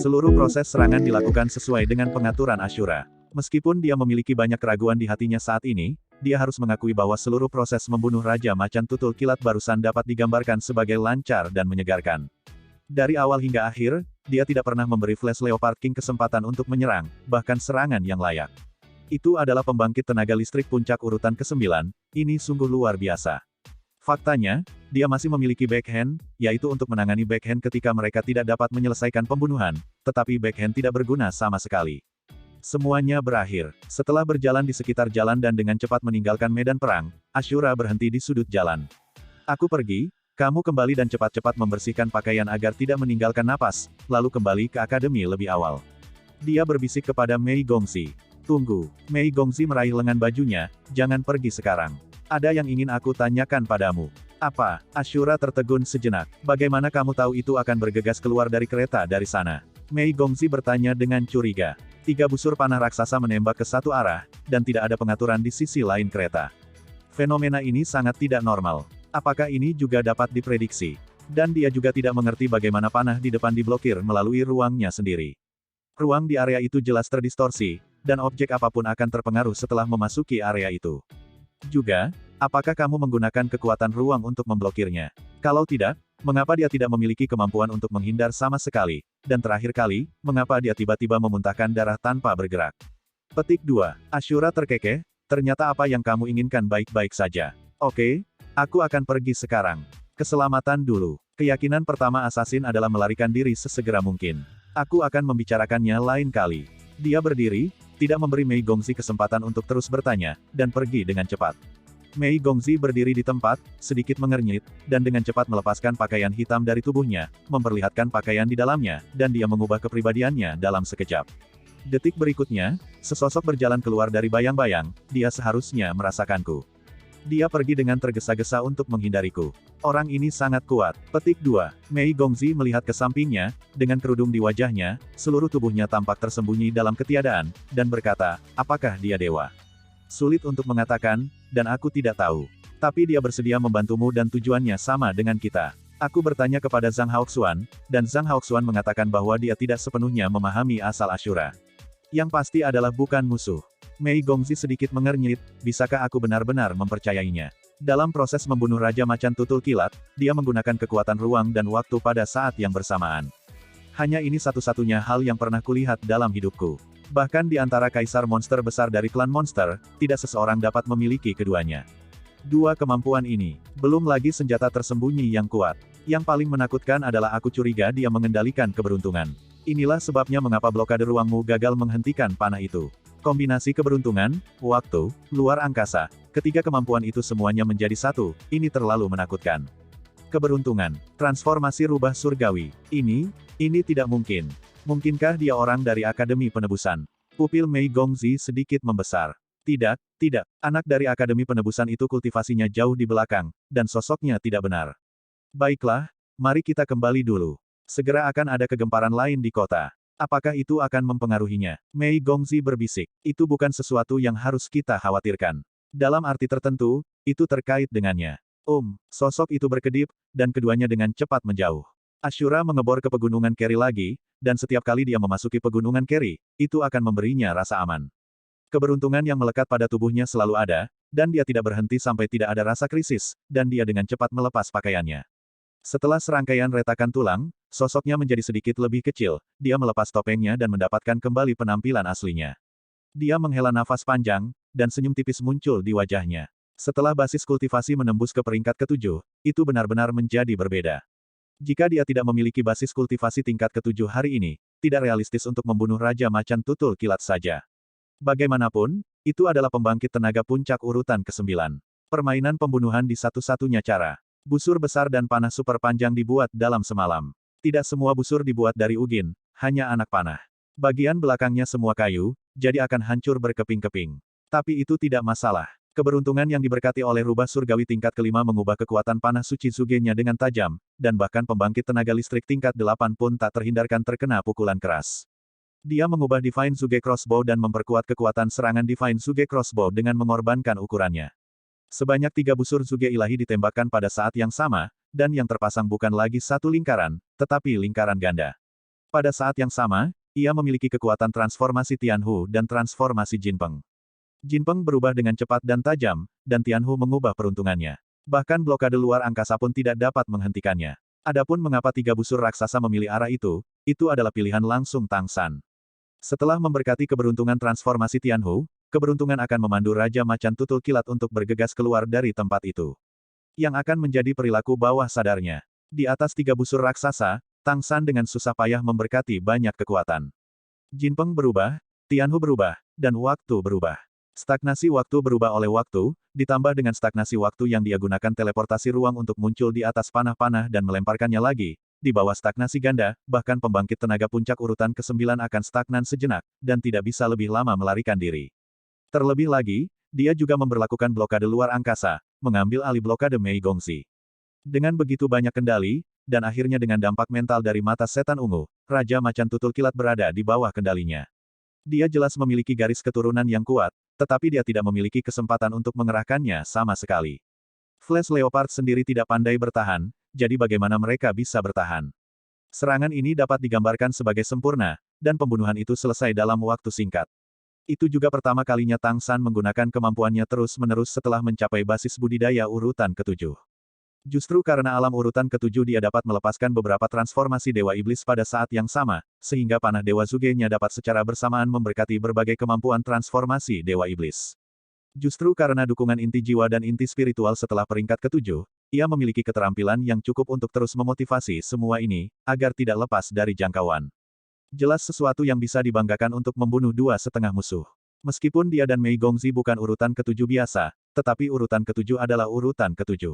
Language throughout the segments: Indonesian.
Seluruh proses serangan dilakukan sesuai dengan pengaturan Ashura. Meskipun dia memiliki banyak keraguan di hatinya saat ini, dia harus mengakui bahwa seluruh proses membunuh Raja Macan Tutul Kilat barusan dapat digambarkan sebagai lancar dan menyegarkan. Dari awal hingga akhir, dia tidak pernah memberi Flash Leopard King kesempatan untuk menyerang, bahkan serangan yang layak. Itu adalah pembangkit tenaga listrik puncak urutan ke-9, ini sungguh luar biasa. Faktanya, dia masih memiliki backhand, yaitu untuk menangani backhand ketika mereka tidak dapat menyelesaikan pembunuhan, tetapi backhand tidak berguna sama sekali. Semuanya berakhir. Setelah berjalan di sekitar jalan dan dengan cepat meninggalkan medan perang, Ashura berhenti di sudut jalan. Aku pergi, kamu kembali dan cepat-cepat membersihkan pakaian agar tidak meninggalkan napas, lalu kembali ke akademi lebih awal. Dia berbisik kepada Mei Gongxi. Tunggu. Mei Gongxi meraih lengan bajunya, jangan pergi sekarang. Ada yang ingin aku tanyakan padamu. Apa? Ashura tertegun sejenak. Bagaimana kamu tahu itu akan bergegas keluar dari kereta dari sana? Mei Gongxi bertanya dengan curiga. 3 busur panah raksasa menembak ke satu arah, dan tidak ada pengaturan di sisi lain kereta. Fenomena ini sangat tidak normal. Apakah ini juga dapat diprediksi? Dan dia juga tidak mengerti bagaimana panah di depan diblokir melalui ruangnya sendiri. Ruang di area itu jelas terdistorsi, dan objek apapun akan terpengaruh setelah memasuki area itu. Juga, apakah kamu menggunakan kekuatan ruang untuk memblokirnya? Kalau tidak, mengapa dia tidak memiliki kemampuan untuk menghindar sama sekali? Dan terakhir kali, mengapa dia tiba-tiba memuntahkan darah tanpa bergerak? Petik 2. Ashura terkekeh, ternyata apa yang kamu inginkan baik-baik saja. Oke, aku akan pergi sekarang. Keselamatan dulu. Keyakinan pertama assassin adalah melarikan diri sesegera mungkin. Aku akan membicarakannya lain kali. Dia berdiri, tidak memberi Mei Gongxi kesempatan untuk terus bertanya, dan pergi dengan cepat. Mei Gongxi berdiri di tempat, sedikit mengernyit, dan dengan cepat melepaskan pakaian hitam dari tubuhnya, memperlihatkan pakaian di dalamnya, dan dia mengubah kepribadiannya dalam sekejap. Detik berikutnya, sesosok berjalan keluar dari bayang-bayang, dia seharusnya merasakanku. Dia pergi dengan tergesa-gesa untuk menghindariku. Orang ini sangat kuat. Petik 2. Mei Gongxi melihat ke sampingnya, dengan kerudung di wajahnya, seluruh tubuhnya tampak tersembunyi dalam ketiadaan, dan berkata, apakah dia dewa? Sulit untuk mengatakan, dan aku tidak tahu. Tapi dia bersedia membantumu dan tujuannya sama dengan kita. Aku bertanya kepada Zhang Haoxuan, dan Zhang Haoxuan mengatakan bahwa dia tidak sepenuhnya memahami asal Ashura. Yang pasti adalah bukan musuh. Mei Gongxi sedikit mengernyit, bisakah aku benar-benar mempercayainya? Dalam proses membunuh Raja Macan Tutul Kilat, dia menggunakan kekuatan ruang dan waktu pada saat yang bersamaan. Hanya ini satu-satunya hal yang pernah kulihat dalam hidupku. Bahkan di antara kaisar monster besar dari klan monster, tidak seseorang dapat memiliki keduanya. Dua kemampuan ini, belum lagi senjata tersembunyi yang kuat. Yang paling menakutkan adalah aku curiga dia mengendalikan keberuntungan. Inilah sebabnya mengapa blokade ruangmu gagal menghentikan panah itu. Kombinasi keberuntungan, waktu, luar angkasa, ketiga kemampuan itu semuanya menjadi satu, ini terlalu menakutkan. Keberuntungan, transformasi rubah surgawi, ini tidak mungkin. Mungkinkah dia orang dari Akademi Penebusan? Pupil Mei Gongxi sedikit membesar. Tidak, anak dari Akademi Penebusan itu kultivasinya jauh di belakang, dan sosoknya tidak benar. Baiklah, mari kita kembali dulu. Segera akan ada kegemparan lain di kota. Apakah itu akan mempengaruhinya? Mei Gongxi berbisik. Itu bukan sesuatu yang harus kita khawatirkan. Dalam arti tertentu, itu terkait dengannya. Sosok itu berkedip, dan keduanya dengan cepat menjauh. Ashura mengebor ke pegunungan Keri lagi, dan setiap kali dia memasuki pegunungan Keri, itu akan memberinya rasa aman. Keberuntungan yang melekat pada tubuhnya selalu ada, dan dia tidak berhenti sampai tidak ada rasa krisis, dan dia dengan cepat melepas pakaiannya. Setelah serangkaian retakan tulang, sosoknya menjadi sedikit lebih kecil, dia melepas topengnya dan mendapatkan kembali penampilan aslinya. Dia menghela nafas panjang, dan senyum tipis muncul di wajahnya. Setelah basis kultivasi menembus ke peringkat ke-7, itu benar-benar menjadi berbeda. Jika dia tidak memiliki basis kultivasi tingkat ke-7 hari ini, tidak realistis untuk membunuh Raja Macan Tutul Kilat saja. Bagaimanapun, itu adalah pembangkit tenaga puncak urutan ke-9. Permainan pembunuhan di satu-satunya cara. Busur besar dan panah super panjang dibuat dalam semalam. Tidak semua busur dibuat dari ugin, hanya anak panah. Bagian belakangnya semua kayu, jadi akan hancur berkeping-keping. Tapi itu tidak masalah. Keberuntungan yang diberkati oleh rubah surgawi tingkat ke-5 mengubah kekuatan panah suci Zuge-nya dengan tajam, dan bahkan pembangkit tenaga listrik tingkat 8 pun tak terhindarkan terkena pukulan keras. Dia mengubah Divine Zuge Crossbow dan memperkuat kekuatan serangan Divine Zuge Crossbow dengan mengorbankan ukurannya. Sebanyak 3 busur Zuge ilahi ditembakkan pada saat yang sama, dan yang terpasang bukan lagi satu lingkaran, tetapi lingkaran ganda. Pada saat yang sama, ia memiliki kekuatan transformasi Tianhu dan transformasi Jinpeng. Jinpeng berubah dengan cepat dan tajam, dan Tianhu mengubah peruntungannya. Bahkan blokade luar angkasa pun tidak dapat menghentikannya. Adapun mengapa tiga busur raksasa memilih arah itu adalah pilihan langsung Tang San. Setelah memberkati keberuntungan transformasi Tianhu, keberuntungan akan memandu Raja Macan Tutul Kilat untuk bergegas keluar dari tempat itu. Yang akan menjadi perilaku bawah sadarnya. Di atas tiga busur raksasa, Tang San dengan susah payah memberkati banyak kekuatan. Jinpeng berubah, Tianhu berubah, dan waktu berubah. Stagnasi waktu berubah oleh waktu, ditambah dengan stagnasi waktu yang dia gunakan teleportasi ruang untuk muncul di atas panah-panah dan melemparkannya lagi. Di bawah stagnasi ganda, bahkan pembangkit tenaga puncak urutan ke-9 akan stagnan sejenak, dan tidak bisa lebih lama melarikan diri. Terlebih lagi, dia juga memberlakukan blokade luar angkasa, mengambil alih blokade Mei Gongxi. Dengan begitu banyak kendali, dan akhirnya dengan dampak mental dari mata setan ungu, Raja Macan Tutul Kilat berada di bawah kendalinya. Dia jelas memiliki garis keturunan yang kuat, tetapi dia tidak memiliki kesempatan untuk mengerahkannya sama sekali. Flash Leopard sendiri tidak pandai bertahan, jadi bagaimana mereka bisa bertahan? Serangan ini dapat digambarkan sebagai sempurna, dan pembunuhan itu selesai dalam waktu singkat. Itu juga pertama kalinya Tang San menggunakan kemampuannya terus-menerus setelah mencapai basis budidaya urutan ke-7. Justru karena alam urutan ke-7 dia dapat melepaskan beberapa transformasi Dewa Iblis pada saat yang sama, sehingga panah Dewa Zugenya dapat secara bersamaan memberkati berbagai kemampuan transformasi Dewa Iblis. Justru karena dukungan inti jiwa dan inti spiritual setelah peringkat ke-7, ia memiliki keterampilan yang cukup untuk terus memotivasi semua ini, agar tidak lepas dari jangkauan. Jelas sesuatu yang bisa dibanggakan untuk membunuh dua setengah musuh. Meskipun dia dan Mei Gongxi bukan urutan ke-7 biasa, tetapi urutan ke-7 adalah urutan ke-7.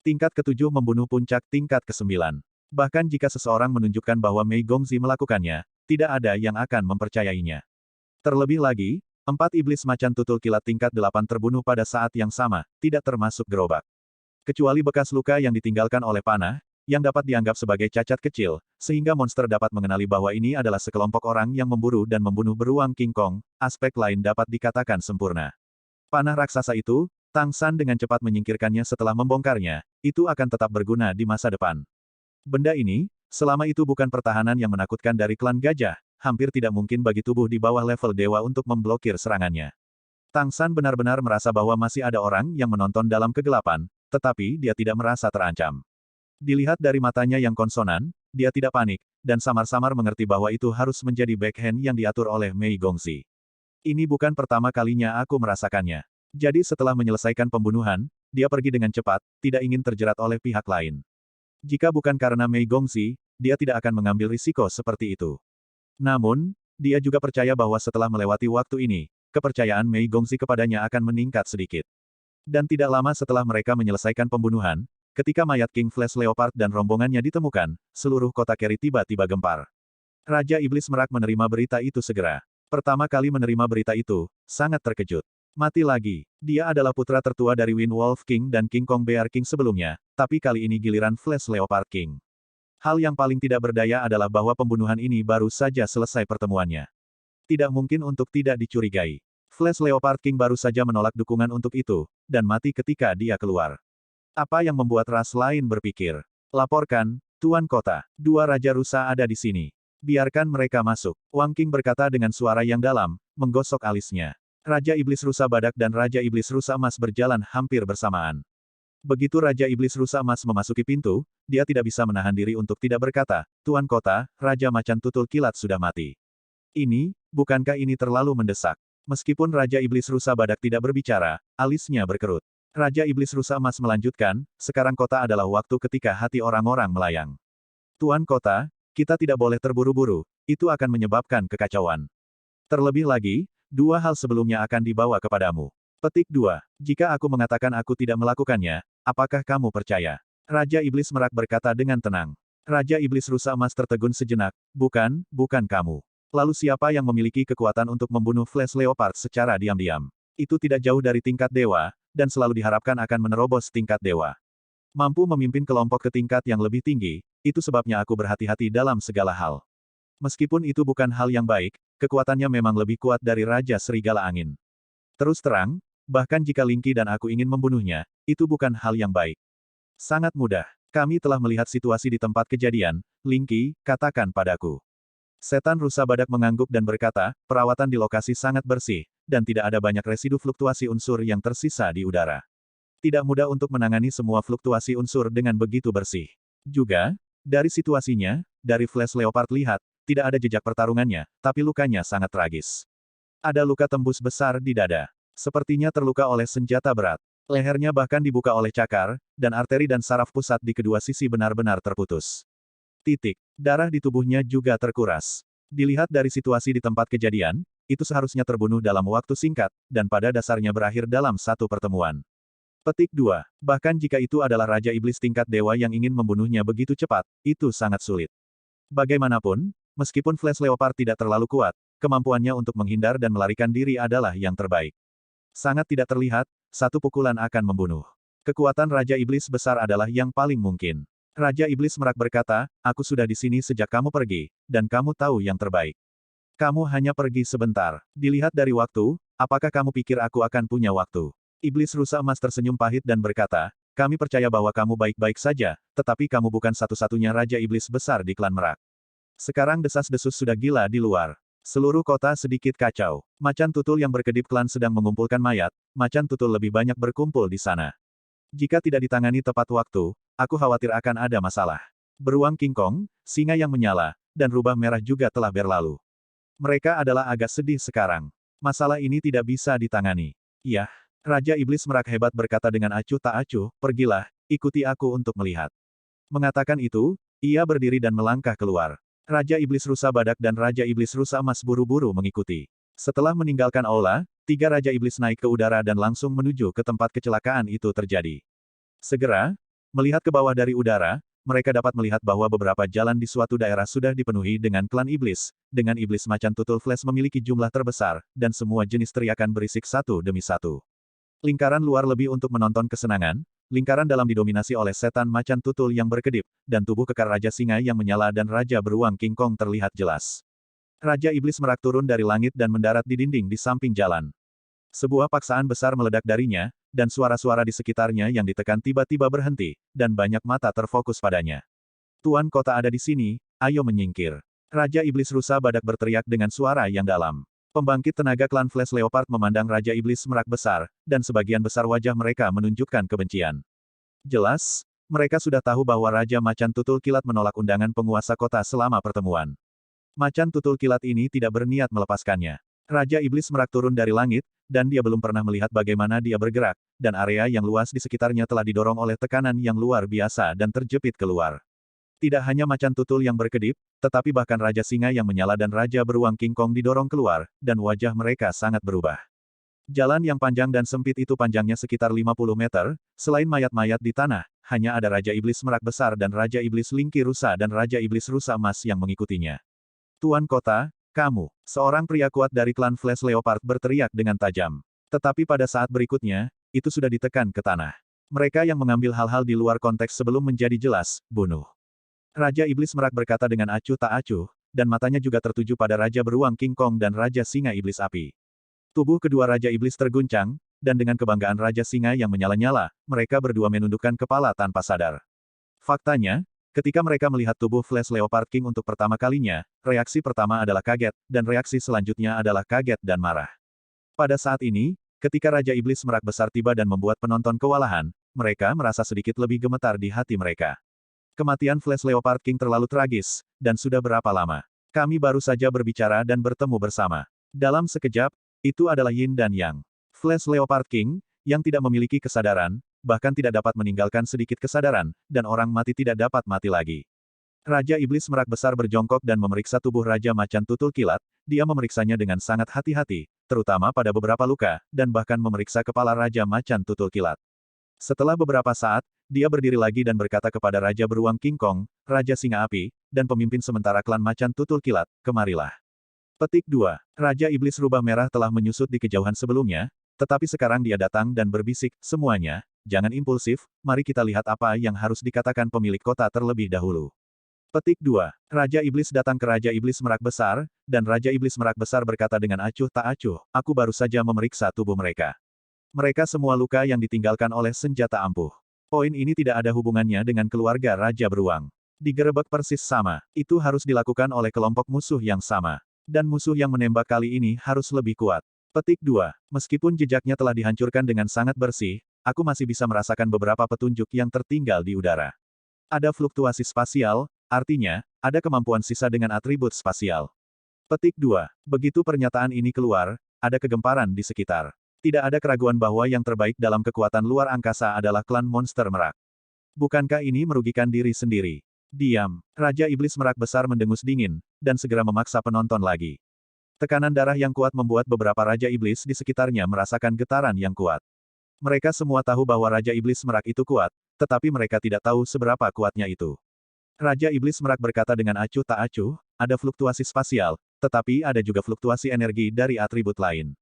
Tingkat ke-7 membunuh puncak tingkat ke-9. Bahkan jika seseorang menunjukkan bahwa Mei Gongxi melakukannya, tidak ada yang akan mempercayainya. Terlebih lagi, 4 iblis macan tutul kilat tingkat 8 terbunuh pada saat yang sama, tidak termasuk gerobak. Kecuali bekas luka yang ditinggalkan oleh panah, yang dapat dianggap sebagai cacat kecil, sehingga monster dapat mengenali bahwa ini adalah sekelompok orang yang memburu dan membunuh beruang King Kong, aspek lain dapat dikatakan sempurna. Panah raksasa itu, Tang San dengan cepat menyingkirkannya setelah membongkarnya, itu akan tetap berguna di masa depan. Benda ini, selama itu bukan pertahanan yang menakutkan dari klan gajah, hampir tidak mungkin bagi tubuh di bawah level dewa untuk memblokir serangannya. Tang San benar-benar merasa bahwa masih ada orang yang menonton dalam kegelapan, tetapi dia tidak merasa terancam. Dilihat dari matanya yang konsonan, dia tidak panik, dan samar-samar mengerti bahwa itu harus menjadi backhand yang diatur oleh Mei Gongxi. Ini bukan pertama kalinya aku merasakannya. Jadi setelah menyelesaikan pembunuhan, dia pergi dengan cepat, tidak ingin terjerat oleh pihak lain. Jika bukan karena Mei Gongxi, dia tidak akan mengambil risiko seperti itu. Namun, dia juga percaya bahwa setelah melewati waktu ini, kepercayaan Mei Gongxi kepadanya akan meningkat sedikit. Dan tidak lama setelah mereka menyelesaikan pembunuhan, ketika mayat King Flash Leopard dan rombongannya ditemukan, seluruh kota Keri tiba-tiba gempar. Raja Iblis Merak menerima berita itu segera. Pertama kali menerima berita itu, sangat terkejut. Mati lagi. Dia adalah putra tertua dari Wind Wolf King dan King Kong Bear King sebelumnya, tapi kali ini giliran Flash Leopard King. Hal yang paling tidak berdaya adalah bahwa pembunuhan ini baru saja selesai pertemuannya. Tidak mungkin untuk tidak dicurigai. Flash Leopard King baru saja menolak dukungan untuk itu, dan mati ketika dia keluar. Apa yang membuat ras lain berpikir? Laporkan, Tuan Kota. Dua Raja Rusa ada di sini. Biarkan mereka masuk. Wang King berkata dengan suara yang dalam, menggosok alisnya. Raja Iblis Rusa Badak dan Raja Iblis Rusa Emas berjalan hampir bersamaan. Begitu Raja Iblis Rusa Emas memasuki pintu, dia tidak bisa menahan diri untuk tidak berkata, Tuan Kota, Raja Macan Tutul Kilat sudah mati. Bukankah ini terlalu mendesak? Meskipun Raja Iblis Rusa Badak tidak berbicara, alisnya berkerut. Raja Iblis Rusa Emas melanjutkan, sekarang kota adalah waktu ketika hati orang-orang melayang. Tuan Kota, kita tidak boleh terburu-buru, itu akan menyebabkan kekacauan. Terlebih lagi, dua hal sebelumnya akan dibawa kepadamu. Petik 2. Jika aku mengatakan aku tidak melakukannya, apakah kamu percaya? Raja Iblis Merak berkata dengan tenang. Raja Iblis Rusa Emas tertegun sejenak, bukan kamu. Lalu siapa yang memiliki kekuatan untuk membunuh Flash Leopard secara diam-diam? Itu tidak jauh dari tingkat dewa, dan selalu diharapkan akan menerobos tingkat dewa. Mampu memimpin kelompok ke tingkat yang lebih tinggi, itu sebabnya aku berhati-hati dalam segala hal. Meskipun itu bukan hal yang baik, kekuatannya memang lebih kuat dari Raja Serigala Angin. Terus terang, bahkan jika Linky dan aku ingin membunuhnya, itu bukan hal yang baik. Sangat mudah. Kami telah melihat situasi di tempat kejadian, Linky, katakan padaku. Setan rusa badak mengangguk dan berkata, perawatan di lokasi sangat bersih, dan tidak ada banyak residu fluktuasi unsur yang tersisa di udara. Tidak mudah untuk menangani semua fluktuasi unsur dengan begitu bersih. Juga, dari situasinya, dari Flash Leopard lihat, tidak ada jejak pertarungannya, tapi lukanya sangat tragis. Ada luka tembus besar di dada. Sepertinya terluka oleh senjata berat. Lehernya bahkan dibuka oleh cakar, dan arteri dan saraf pusat di kedua sisi benar-benar terputus. Darah di tubuhnya juga terkuras. Dilihat dari situasi di tempat kejadian, itu seharusnya terbunuh dalam waktu singkat, dan pada dasarnya berakhir dalam satu pertemuan. Petik 2. Bahkan jika itu adalah Raja Iblis tingkat dewa yang ingin membunuhnya begitu cepat, itu sangat sulit. Bagaimanapun, meskipun Flash Leopard tidak terlalu kuat, kemampuannya untuk menghindar dan melarikan diri adalah yang terbaik. Sangat tidak terlihat, satu pukulan akan membunuh. Kekuatan Raja Iblis besar adalah yang paling mungkin. Raja Iblis Merak berkata, aku sudah di sini sejak kamu pergi, dan kamu tahu yang terbaik. Kamu hanya pergi sebentar. Dilihat dari waktu, apakah kamu pikir aku akan punya waktu? Iblis rusa emas tersenyum pahit dan berkata, kami percaya bahwa kamu baik-baik saja, tetapi kamu bukan satu-satunya Raja Iblis besar di klan Merak. Sekarang desas-desus sudah gila di luar. Seluruh kota sedikit kacau. Macan tutul yang berkedip klan sedang mengumpulkan mayat, macan tutul lebih banyak berkumpul di sana. Jika tidak ditangani tepat waktu, aku khawatir akan ada masalah. Beruang King Kong, singa yang menyala, dan rubah merah juga telah berlalu. Mereka adalah agak sedih sekarang. Masalah ini tidak bisa ditangani. Iya, Raja Iblis Merak hebat berkata dengan acuh tak acuh, pergilah, ikuti aku untuk melihat. Mengatakan itu, ia berdiri dan melangkah keluar. Raja Iblis Rusa Badak dan Raja Iblis Rusa Emas buru-buru mengikuti. Setelah meninggalkan aula, tiga Raja Iblis naik ke udara dan langsung menuju ke tempat kecelakaan itu terjadi. Segera, melihat ke bawah dari udara, mereka dapat melihat bahwa beberapa jalan di suatu daerah sudah dipenuhi dengan klan iblis, dengan iblis macan tutul Flash memiliki jumlah terbesar, dan semua jenis teriakan berisik satu demi satu. Lingkaran luar lebih untuk menonton kesenangan, lingkaran dalam didominasi oleh setan macan tutul yang berkedip, dan tubuh kekar Raja Singa yang menyala dan Raja Beruang King Kong terlihat jelas. Raja Iblis Merak turun dari langit dan mendarat di dinding di samping jalan. Sebuah paksaan besar meledak darinya, dan suara-suara di sekitarnya yang ditekan tiba-tiba berhenti, dan banyak mata terfokus padanya. Tuan kota ada di sini, ayo menyingkir. Raja Iblis Rusa Badak berteriak dengan suara yang dalam. Pembangkit tenaga klan Flash Leopard memandang Raja Iblis Merak besar, dan sebagian besar wajah mereka menunjukkan kebencian. Jelas, mereka sudah tahu bahwa Raja Macan Tutul Kilat menolak undangan penguasa kota selama pertemuan. Macan Tutul Kilat ini tidak berniat melepaskannya. Raja Iblis Merak turun dari langit, dan dia belum pernah melihat bagaimana dia bergerak, dan area yang luas di sekitarnya telah didorong oleh tekanan yang luar biasa dan terjepit keluar. Tidak hanya macan tutul yang berkedip, tetapi bahkan Raja Singa yang menyala dan Raja Beruang King Kong didorong keluar, dan wajah mereka sangat berubah. Jalan yang panjang dan sempit itu panjangnya sekitar 50 meter, selain mayat-mayat di tanah, hanya ada Raja Iblis Merak besar dan Raja Iblis Lingki Rusa dan Raja Iblis Rusa Emas yang mengikutinya. Tuan kota, kamu, seorang pria kuat dari klan Flash Leopard berteriak dengan tajam. Tetapi pada saat berikutnya, itu sudah ditekan ke tanah. Mereka yang mengambil hal-hal di luar konteks sebelum menjadi jelas, bunuh. Raja Iblis Merak berkata dengan acuh tak acuh, dan matanya juga tertuju pada Raja Beruang King Kong dan Raja Singa Iblis Api. Tubuh kedua Raja Iblis terguncang, dan dengan kebanggaan Raja Singa yang menyala-nyala, mereka berdua menundukkan kepala tanpa sadar. Faktanya, ketika mereka melihat tubuh Flash Leopard King untuk pertama kalinya, reaksi pertama adalah kaget, dan reaksi selanjutnya adalah kaget dan marah. Pada saat ini, ketika Raja Iblis Merak besar tiba dan membuat penonton kewalahan, mereka merasa sedikit lebih gemetar di hati mereka. Kematian Flash Leopard King terlalu tragis, dan sudah berapa lama? Kami baru saja berbicara dan bertemu bersama. Dalam sekejap, itu adalah Yin dan Yang. Flash Leopard King, yang tidak memiliki kesadaran, bahkan tidak dapat meninggalkan sedikit kesadaran, dan orang mati tidak dapat mati lagi. Raja Iblis Merak besar berjongkok dan memeriksa tubuh Raja Macan Tutul Kilat, dia memeriksanya dengan sangat hati-hati, terutama pada beberapa luka, dan bahkan memeriksa kepala Raja Macan Tutul Kilat. Setelah beberapa saat, dia berdiri lagi dan berkata kepada Raja Beruang King Kong, Raja Singa Api, dan pemimpin sementara klan Macan Tutul Kilat, kemarilah. Petik 2. Raja Iblis Rubah Merah telah menyusut di kejauhan sebelumnya, tetapi sekarang dia datang dan berbisik, semuanya, jangan impulsif, mari kita lihat apa yang harus dikatakan pemilik kota terlebih dahulu. Petik 2. Raja Iblis datang ke Raja Iblis Merak Besar, dan Raja Iblis Merak Besar berkata dengan acuh tak acuh, aku baru saja memeriksa tubuh mereka. Mereka semua luka yang ditinggalkan oleh senjata ampuh. Poin ini tidak ada hubungannya dengan keluarga Raja Beruang. Digerebek persis sama. Itu harus dilakukan oleh kelompok musuh yang sama. Dan musuh yang menembak kali ini harus lebih kuat. Petik 2. Meskipun jejaknya telah dihancurkan dengan sangat bersih, aku masih bisa merasakan beberapa petunjuk yang tertinggal di udara. Ada fluktuasi spasial, artinya, ada kemampuan sisa dengan atribut spasial. Petik 2. Begitu pernyataan ini keluar, ada kegemparan di sekitar. Tidak ada keraguan bahwa yang terbaik dalam kekuatan luar angkasa adalah klan monster merak. Bukankah ini merugikan diri sendiri? Diam. Raja Iblis Merak Besar mendengus dingin, dan segera memaksa penonton lagi. Tekanan darah yang kuat membuat beberapa Raja Iblis di sekitarnya merasakan getaran yang kuat. Mereka semua tahu bahwa Raja Iblis Merak itu kuat, tetapi mereka tidak tahu seberapa kuatnya itu. Raja Iblis Merak berkata dengan acuh tak acuh, ada fluktuasi spasial, tetapi ada juga fluktuasi energi dari atribut lain.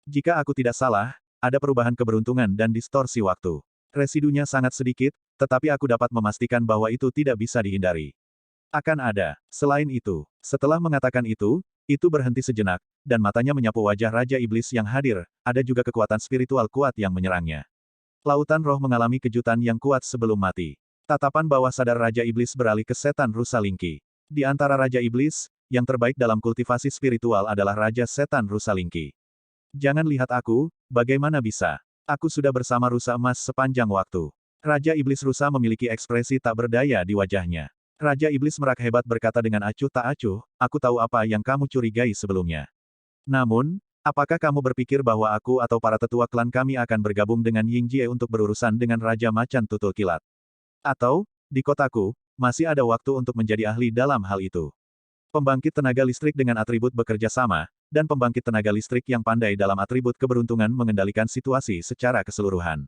Jika aku tidak salah, ada perubahan keberuntungan dan distorsi waktu. Residunya sangat sedikit, tetapi aku dapat memastikan bahwa itu tidak bisa dihindari. Akan ada. Selain itu, setelah mengatakan itu berhenti sejenak, dan matanya menyapu wajah Raja Iblis yang hadir, ada juga kekuatan spiritual kuat yang menyerangnya. Lautan roh mengalami kejutan yang kuat sebelum mati. Tatapan bawah sadar Raja Iblis beralih ke setan rusa Lingki. Di antara Raja Iblis, yang terbaik dalam kultivasi spiritual adalah Raja Setan Rusa Lingki. Jangan lihat aku, bagaimana bisa? Aku sudah bersama rusa emas sepanjang waktu. Raja Iblis Rusa memiliki ekspresi tak berdaya di wajahnya. Raja Iblis Merak Hebat berkata dengan acuh tak acuh, aku tahu apa yang kamu curigai sebelumnya. Namun, apakah kamu berpikir bahwa aku atau para tetua klan kami akan bergabung dengan Ying Jie untuk berurusan dengan Raja Macan Tutul Kilat? Atau, di kotaku, masih ada waktu untuk menjadi ahli dalam hal itu. Pembangkit tenaga listrik dengan atribut bekerja sama, dan pembangkit tenaga listrik yang pandai dalam atribut keberuntungan mengendalikan situasi secara keseluruhan.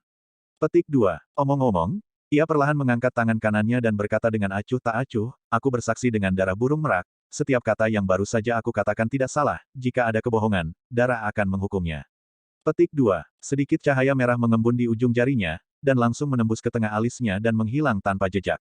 Petik 2. Omong-omong, ia perlahan mengangkat tangan kanannya dan berkata dengan acuh tak acuh, aku bersaksi dengan darah burung merak, setiap kata yang baru saja aku katakan tidak salah, jika ada kebohongan, darah akan menghukumnya. Petik 2. Sedikit cahaya merah mengembun di ujung jarinya, dan langsung menembus ke tengah alisnya dan menghilang tanpa jejak.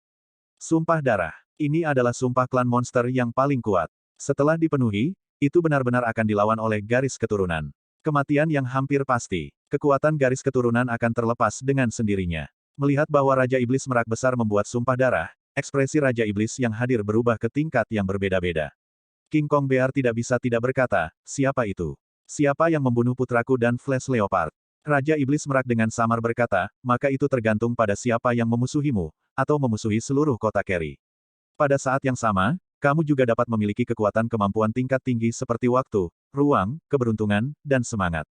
Sumpah darah. Ini adalah sumpah klan monster yang paling kuat. Setelah dipenuhi, itu benar-benar akan dilawan oleh garis keturunan. Kematian yang hampir pasti. Kekuatan garis keturunan akan terlepas dengan sendirinya. Melihat bahwa Raja Iblis Merak Besar membuat sumpah darah, ekspresi Raja Iblis yang hadir berubah ke tingkat yang berbeda-beda. King Kong Bear tidak bisa tidak berkata, siapa itu? Siapa yang membunuh putraku dan Flash Leopard? Raja Iblis Merak dengan samar berkata, maka itu tergantung pada siapa yang memusuhimu, atau memusuhi seluruh kota Kerry. Pada saat yang sama, kamu juga dapat memiliki kekuatan kemampuan tingkat tinggi seperti waktu, ruang, keberuntungan, dan semangat.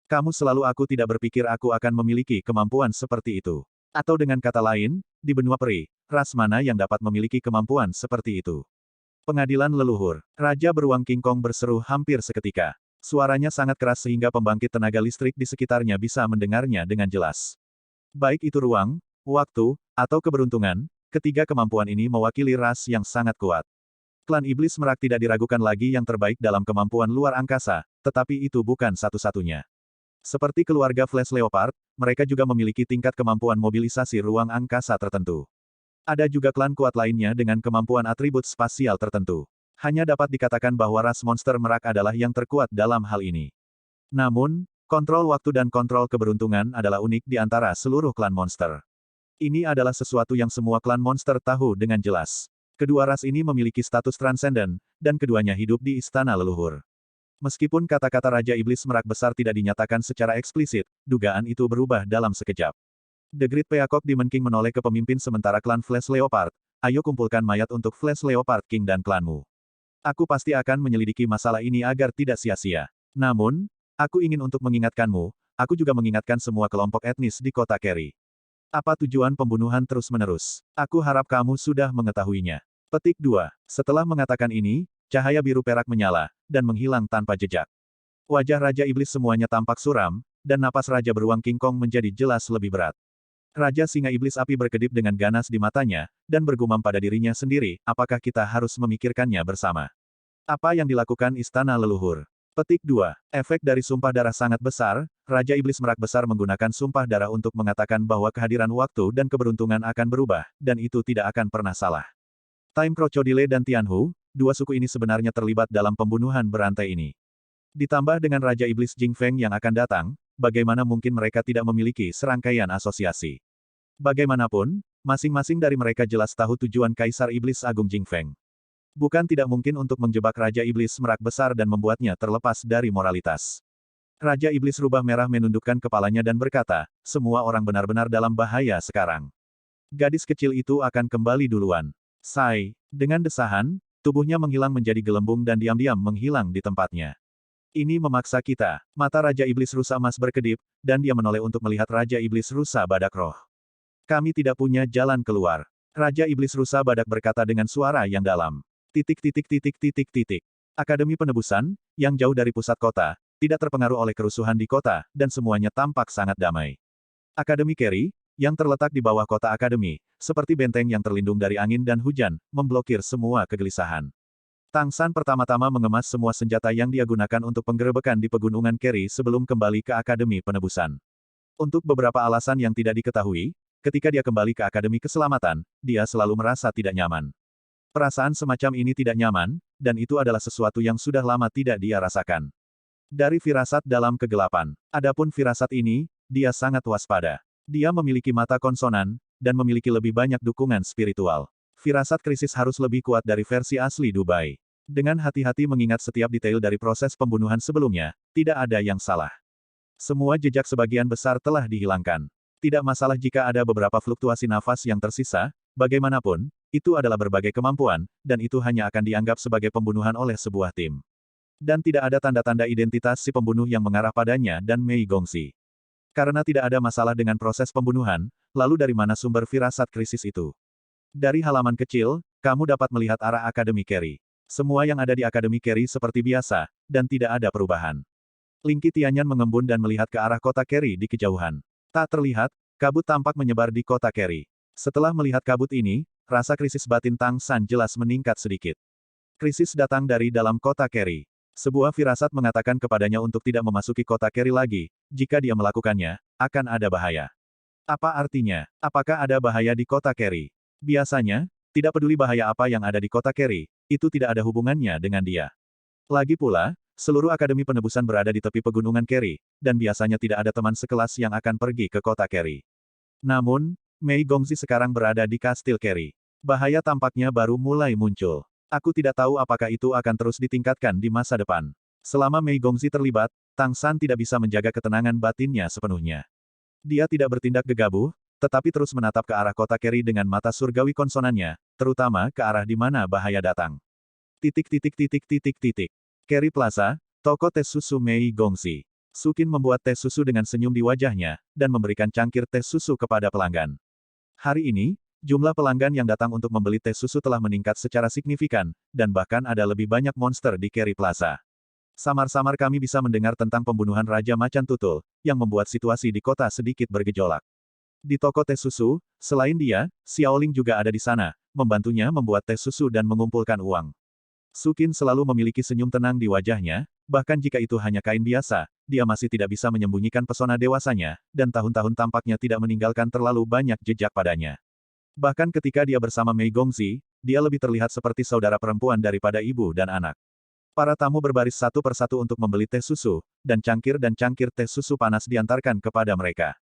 Kamu selalu aku tidak berpikir aku akan memiliki kemampuan seperti itu. Atau dengan kata lain, di benua peri, ras mana yang dapat memiliki kemampuan seperti itu? Pengadilan leluhur. Raja beruang King Kong berseru hampir seketika. Suaranya sangat keras sehingga pembangkit tenaga listrik di sekitarnya bisa mendengarnya dengan jelas. Baik itu ruang, waktu, atau keberuntungan, ketiga kemampuan ini mewakili ras yang sangat kuat. Klan Iblis Merak tidak diragukan lagi yang terbaik dalam kemampuan luar angkasa, tetapi itu bukan satu-satunya. Seperti keluarga Flash Leopard, mereka juga memiliki tingkat kemampuan mobilisasi ruang angkasa tertentu. Ada juga klan kuat lainnya dengan kemampuan atribut spasial tertentu. Hanya dapat dikatakan bahwa ras monster merak adalah yang terkuat dalam hal ini. Namun, kontrol waktu dan kontrol keberuntungan adalah unik di antara seluruh klan monster. Ini adalah sesuatu yang semua klan monster tahu dengan jelas. Kedua ras ini memiliki status transenden, dan keduanya hidup di istana leluhur. Meskipun kata-kata Raja Iblis Merak Besar tidak dinyatakan secara eksplisit, dugaan itu berubah dalam sekejap. The Great Peacock Demon King menoleh ke pemimpin sementara klan Flash Leopard, ayo kumpulkan mayat untuk Flash Leopard King dan klanmu. Aku pasti akan menyelidiki masalah ini agar tidak sia-sia. Namun, aku ingin untuk mengingatkanmu, aku juga mengingatkan semua kelompok etnis di kota Kerry. Apa tujuan pembunuhan terus-menerus? Aku harap kamu sudah mengetahuinya. Petik 2. Setelah mengatakan ini, cahaya biru perak menyala, dan menghilang tanpa jejak. Wajah Raja Iblis semuanya tampak suram, dan napas Raja Beruang King Kong menjadi jelas lebih berat. Raja Singa Iblis Api berkedip dengan ganas di matanya, dan bergumam pada dirinya sendiri, apakah kita harus memikirkannya bersama? Apa yang dilakukan Istana Leluhur? Petik 2. Efek dari sumpah darah sangat besar, Raja Iblis Merak Besar menggunakan sumpah darah untuk mengatakan bahwa kehadiran waktu dan keberuntungan akan berubah, dan itu tidak akan pernah salah. Time Crocodile dan Tianhu, dua suku ini sebenarnya terlibat dalam pembunuhan berantai ini. Ditambah dengan Raja Iblis Jing Feng yang akan datang, bagaimana mungkin mereka tidak memiliki serangkaian asosiasi? Bagaimanapun, Masing-masing dari mereka jelas tahu tujuan Kaisar Iblis Agung Jingfeng. Bukan tidak mungkin untuk menjebak Raja Iblis Merak Besar dan membuatnya terlepas dari moralitas. Raja Iblis Rubah Merah menundukkan kepalanya dan berkata, semua orang benar-benar dalam bahaya sekarang. Gadis kecil itu akan kembali duluan. Sai, dengan desahan, tubuhnya menghilang menjadi gelembung dan diam-diam menghilang di tempatnya. Ini memaksa kita. Mata Raja Iblis Rusa Emas berkedip, dan dia menoleh untuk melihat Raja Iblis Rusa Badak Roh. Kami tidak punya jalan keluar. Raja Iblis Rusa Badak berkata dengan suara yang dalam. Titik titik titik titik titik. Akademi Penebusan, yang jauh dari pusat kota, tidak terpengaruh oleh kerusuhan di kota, dan semuanya tampak sangat damai. Akademi Kerry, yang terletak di bawah kota Akademi, seperti benteng yang terlindung dari angin dan hujan, memblokir semua kegelisahan. Tang San pertama-tama mengemas semua senjata yang dia gunakan untuk penggerebekan di pegunungan Kerry sebelum kembali ke Akademi Penebusan. Untuk beberapa alasan yang tidak diketahui, ketika dia kembali ke Akademi Keselamatan, dia selalu merasa tidak nyaman. Perasaan semacam ini tidak nyaman, dan itu adalah sesuatu yang sudah lama tidak dia rasakan. Dari firasat dalam kegelapan. Adapun firasat ini, dia sangat waspada. Dia memiliki mata konsonan, dan memiliki lebih banyak dukungan spiritual. Firasat krisis harus lebih kuat dari versi asli Dubai. Dengan hati-hati mengingat setiap detail dari proses pembunuhan sebelumnya, tidak ada yang salah. Semua jejak sebagian besar telah dihilangkan. Tidak masalah jika ada beberapa fluktuasi nafas yang tersisa, bagaimanapun, itu adalah berbagai kemampuan, dan itu hanya akan dianggap sebagai pembunuhan oleh sebuah tim. Dan tidak ada tanda-tanda identitas si pembunuh yang mengarah padanya dan Mei Gongxi. Karena tidak ada masalah dengan proses pembunuhan, lalu dari mana sumber firasat krisis itu? Dari halaman kecil, kamu dapat melihat arah Akademi Kerry. Semua yang ada di Akademi Kerry seperti biasa, dan tidak ada perubahan. Ling Qitianyan mengembun dan melihat ke arah kota Kerry di kejauhan. Tak terlihat, kabut tampak menyebar di kota Kerry. Setelah melihat kabut ini, rasa krisis batin Tang San jelas meningkat sedikit. Krisis datang dari dalam kota Kerry. Sebuah firasat mengatakan kepadanya untuk tidak memasuki kota Kerry lagi, jika dia melakukannya, akan ada bahaya. Apa artinya? Apakah ada bahaya di kota Kerry? Biasanya, tidak peduli bahaya apa yang ada di kota Kerry, itu tidak ada hubungannya dengan dia. Lagi pula, seluruh Akademi Penebusan berada di tepi pegunungan Kerry, dan biasanya tidak ada teman sekelas yang akan pergi ke kota Kerry. Namun, Mei Gongxi sekarang berada di Kastil Kerry. Bahaya tampaknya baru mulai muncul. Aku tidak tahu apakah itu akan terus ditingkatkan di masa depan. Selama Mei Gongxi terlibat, Tang San tidak bisa menjaga ketenangan batinnya sepenuhnya. Dia tidak bertindak gegabah, tetapi terus menatap ke arah kota Kerry dengan mata surgawi konsonannya, terutama ke arah di mana bahaya datang. Titik titik titik titik titik. Kerry Plaza, toko teh susu Mei Gongxi. Sukin membuat teh susu dengan senyum di wajahnya, dan memberikan cangkir teh susu kepada pelanggan. Hari ini, jumlah pelanggan yang datang untuk membeli teh susu telah meningkat secara signifikan, dan bahkan ada lebih banyak monster di Kerry Plaza. Samar-samar kami bisa mendengar tentang pembunuhan Raja Macan Tutul, yang membuat situasi di kota sedikit bergejolak. Di toko teh susu, selain dia, Xiaoling juga ada di sana, membantunya membuat teh susu dan mengumpulkan uang. Sukin selalu memiliki senyum tenang di wajahnya, bahkan jika itu hanya kain biasa, dia masih tidak bisa menyembunyikan pesona dewasanya, dan tahun-tahun tampaknya tidak meninggalkan terlalu banyak jejak padanya. Bahkan ketika dia bersama Mei Gongxi, dia lebih terlihat seperti saudara perempuan daripada ibu dan anak. Para tamu berbaris satu persatu untuk membeli teh susu, dan cangkir teh susu panas diantarkan kepada mereka.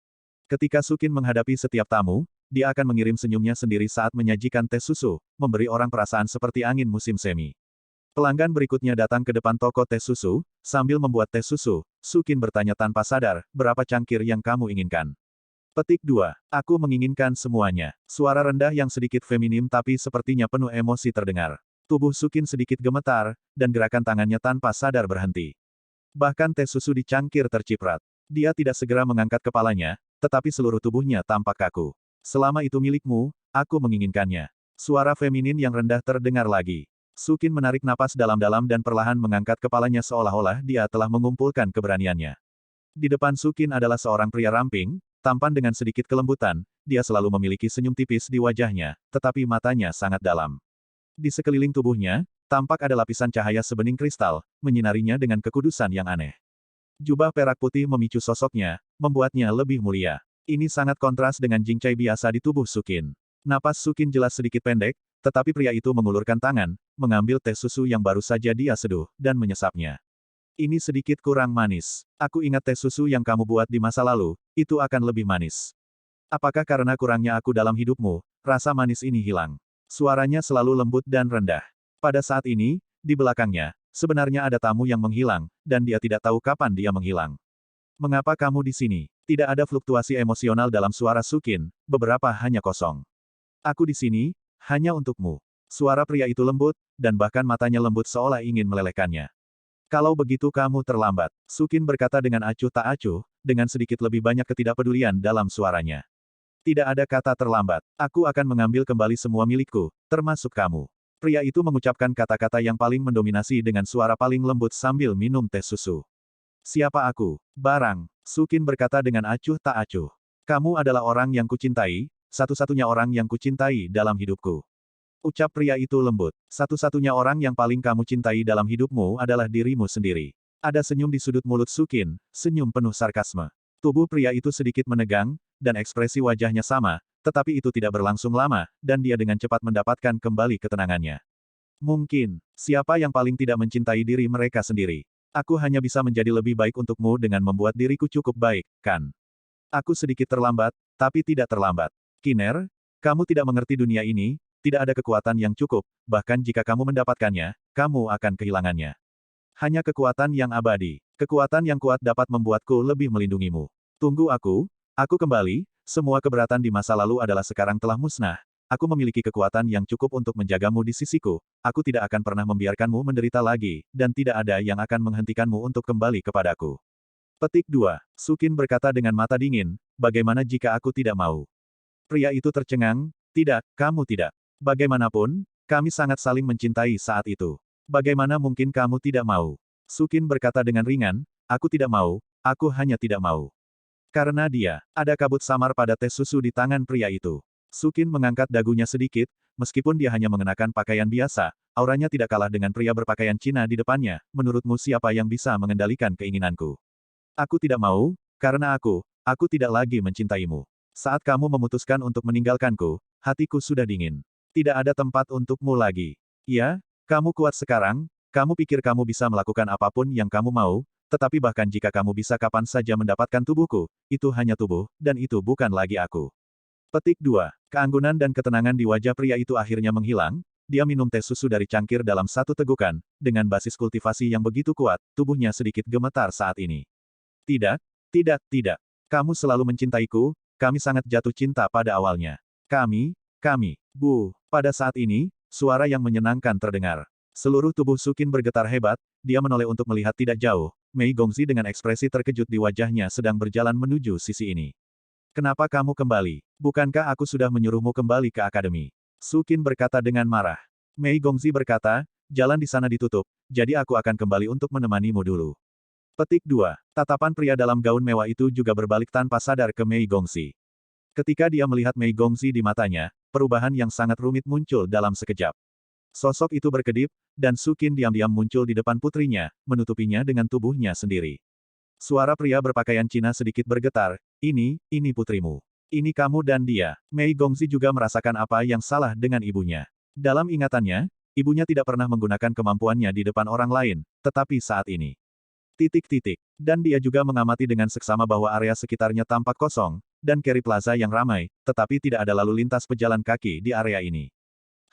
Ketika Sukin menghadapi setiap tamu, dia akan mengirim senyumnya sendiri saat menyajikan teh susu, memberi orang perasaan seperti angin musim semi. Pelanggan berikutnya datang ke depan toko teh susu, sambil membuat teh susu, Sukin bertanya tanpa sadar, berapa cangkir yang kamu inginkan? Petik 2. Aku menginginkan semuanya. Suara rendah yang sedikit feminim tapi sepertinya penuh emosi terdengar. Tubuh Sukin sedikit gemetar, dan gerakan tangannya tanpa sadar berhenti. Bahkan teh susu di cangkir terciprat. Dia tidak segera mengangkat kepalanya, tetapi seluruh tubuhnya tampak kaku. Selama itu milikmu, aku menginginkannya. Suara feminin yang rendah terdengar lagi. Sukin menarik napas dalam-dalam dan perlahan mengangkat kepalanya seolah-olah dia telah mengumpulkan keberaniannya. Di depan Sukin adalah seorang pria ramping, tampan dengan sedikit kelembutan, dia selalu memiliki senyum tipis di wajahnya, tetapi matanya sangat dalam. Di sekeliling tubuhnya, tampak ada lapisan cahaya sebening kristal, menyinarinya dengan kekudusan yang aneh. Jubah perak putih memicu sosoknya, membuatnya lebih mulia. Ini sangat kontras dengan jingcai biasa di tubuh Sukin. Napas Sukin jelas sedikit pendek, tetapi pria itu mengulurkan tangan, mengambil teh susu yang baru saja dia seduh, dan menyesapnya. Ini sedikit kurang manis. Aku ingat teh susu yang kamu buat di masa lalu, itu akan lebih manis. Apakah karena kurangnya aku dalam hidupmu, rasa manis ini hilang? Suaranya selalu lembut dan rendah. Pada saat ini, di belakangnya, sebenarnya ada tamu yang menghilang, dan dia tidak tahu kapan dia menghilang. Mengapa kamu di sini? Tidak ada fluktuasi emosional dalam suara Sukin, beberapa hanya kosong. Aku di sini, hanya untukmu. Suara pria itu lembut, dan bahkan matanya lembut seolah ingin melelehkannya. Kalau begitu kamu terlambat, Sukin berkata dengan acuh tak acuh, dengan sedikit lebih banyak ketidakpedulian dalam suaranya. Tidak ada kata terlambat. Aku akan mengambil kembali semua milikku, termasuk kamu. Pria itu mengucapkan kata-kata yang paling mendominasi dengan suara paling lembut sambil minum teh susu. Siapa aku? Barang. Sukin berkata dengan acuh tak acuh. Kamu adalah orang yang kucintai, satu-satunya orang yang kucintai dalam hidupku. Ucap pria itu lembut. Satu-satunya orang yang paling kamu cintai dalam hidupmu adalah dirimu sendiri. Ada senyum di sudut mulut Sukin, senyum penuh sarkasme. Tubuh pria itu sedikit menegang, dan ekspresi wajahnya sama, tetapi itu tidak berlangsung lama, dan dia dengan cepat mendapatkan kembali ketenangannya. Mungkin, siapa yang paling tidak mencintai diri mereka sendiri? Aku hanya bisa menjadi lebih baik untukmu dengan membuat diriku cukup baik, kan? Aku sedikit terlambat, tapi tidak terlambat. Kiner, kamu tidak mengerti dunia ini, tidak ada kekuatan yang cukup, bahkan jika kamu mendapatkannya, kamu akan kehilangannya. Hanya kekuatan yang abadi. Kekuatan yang kuat dapat membuatku lebih melindungimu. Tunggu aku kembali, semua keberatan di masa lalu adalah sekarang telah musnah. Aku memiliki kekuatan yang cukup untuk menjagamu di sisiku, aku tidak akan pernah membiarkanmu menderita lagi, dan tidak ada yang akan menghentikanmu untuk kembali kepadaku. Petik 2. Sukin berkata dengan mata dingin, bagaimana jika aku tidak mau? Pria itu tercengang, tidak, kamu tidak. Bagaimanapun, kami sangat saling mencintai saat itu. Bagaimana mungkin kamu tidak mau? Sukin berkata dengan ringan, aku tidak mau, aku hanya tidak mau. Karena dia, ada kabut samar pada teh susu di tangan pria itu. Sukin mengangkat dagunya sedikit, meskipun dia hanya mengenakan pakaian biasa, auranya tidak kalah dengan pria berpakaian Cina di depannya, menurutmu siapa yang bisa mengendalikan keinginanku? Aku tidak mau, karena aku tidak lagi mencintaimu. Saat kamu memutuskan untuk meninggalkanku, hatiku sudah dingin. Tidak ada tempat untukmu lagi. Ya, kamu kuat sekarang, kamu pikir kamu bisa melakukan apapun yang kamu mau, tetapi bahkan jika kamu bisa kapan saja mendapatkan tubuhku, itu hanya tubuh, dan itu bukan lagi aku. Petik 2. Keanggunan dan ketenangan di wajah pria itu akhirnya menghilang, dia minum teh susu dari cangkir dalam satu tegukan, dengan basis kultivasi yang begitu kuat, tubuhnya sedikit gemetar saat ini. Tidak, tidak, tidak. Kamu selalu mencintaiku, kami sangat jatuh cinta pada awalnya. Kami, Bu. Pada saat ini, suara yang menyenangkan terdengar. Seluruh tubuh Sukin bergetar hebat, dia menoleh untuk melihat tidak jauh, Mei Gongzi dengan ekspresi terkejut di wajahnya sedang berjalan menuju sisi ini. Kenapa kamu kembali? Bukankah aku sudah menyuruhmu kembali ke akademi? Sukin berkata dengan marah. Mei Gongzi berkata, jalan di sana ditutup, jadi aku akan kembali untuk menemanimu dulu. Petik 2. Tatapan pria dalam gaun mewah itu juga berbalik tanpa sadar ke Mei Gongzi. Ketika dia melihat Mei Gongzi di matanya, perubahan yang sangat rumit muncul dalam sekejap. Sosok itu berkedip, dan Sukin diam-diam muncul di depan putrinya, menutupinya dengan tubuhnya sendiri. Suara pria berpakaian Cina sedikit bergetar, ini putrimu. Ini kamu dan dia. Mei Gongzi juga merasakan apa yang salah dengan ibunya. Dalam ingatannya, ibunya tidak pernah menggunakan kemampuannya di depan orang lain, tetapi saat ini. Dan dia juga mengamati dengan seksama bahwa area sekitarnya tampak kosong, dan Kerry Plaza yang ramai, tetapi tidak ada lalu lintas pejalan kaki di area ini.